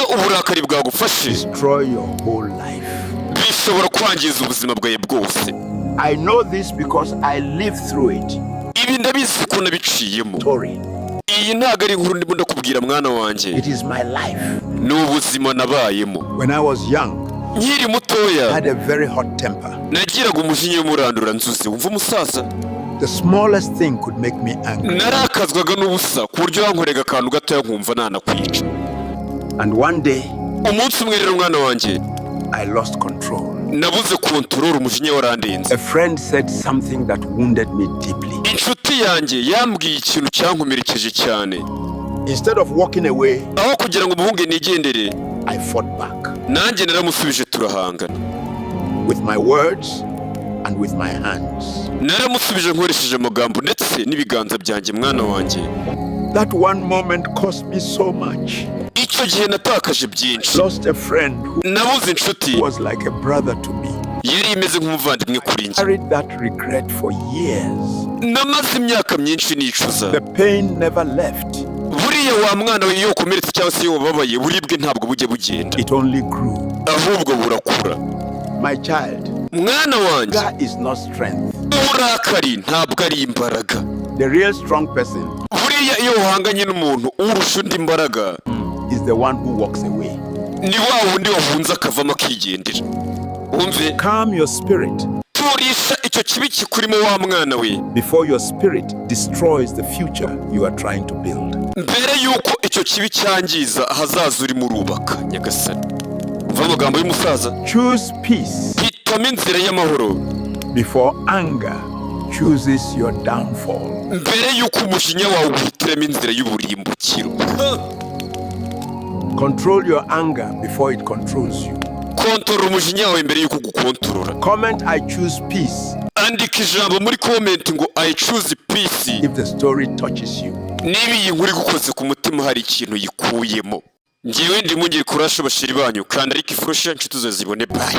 iyo uburakari bwagufashe destroy your whole life. bishobora kwangiza ubuzima bwawe bwose. I know this because I lived through it. Ibi ndabizi ko nabiciyemo. Story. Iyi ntago ari inkuru ndimo ndakubwira mwana wanjye. It is my life. Ni ubuzima nabayemo. When I was young, nkiri mutoya, I had a very hot temper. nagiraga umujinya w'umurandura nzuzi. Wumva umusaza? The smallest thing could make me angry. narakazwaga n'ubusa ku buryo yankorega akantu gatoya nkumva nanakwica. And one day, umunsi umwe rero mwana wanjye, I lost control. nabuze kontrol, umujinya warandenze. A friend said something that wounded me deeply. inshuti yanjye yambwiye ikintu cyankomerekeje cyane. Instead of walking away, aho kugira ngo umuhunge nigendere, I fought back. nanjye naramusubije turahangana. With my words and with my hands. naramusubije nkoresheje amagambo ndetse n'ibiganza byanjye mwana wanjye. That one moment cost me so much. icyo gihe natakaje byinshi. Lost a friend who nabuze inshuti was like a brother to me. yari imeze nk'umuvandimwe kuri njye. Carried that regret for years. namaze imyaka myinshi nicuza. The pain never left. buriya wa mwana we iyo ukomeretse cyangwa se iyo wababaye buribwe ntabwo bujye bugenda, It only grew. ahubwo burakura. My child, mwana wanjye, that is not strength. uburakari ntabwo ari imbaraga. The real strong person buriya iyo uhanganye n'umuntu urusha undi imbaraga, is the one who walks away. ni wa wundi wahunze akavamo akigendera. wumve, Calm your spirit turisha icyo kibi kikurimo wa mwana we before your spirit destroys the future you are trying to build. mbere yuko icyo kibi cyangiza ahazaza urimo urubaka. nyagasani, umva amagambo y'umusaza. Choose peace hitamo inzira y'amahoro before anger chooses your downfall. mbere yuko umujinya wawe uhitiramo inzira y'uburimbukiro. Control your anger before it controls you. kontorora umujinya wawe mbere yuko ugukontorora. Comment I choose peace andika ijambo muri comment ngo I choose peace if the story touches you. niba iyi nkuru igukoze ku mutima hari ikintu yikuyemo. ngewe ndi mungiri kurasha bashiri banyu kandi ariko ifurusha inshuti zo zibone bayi.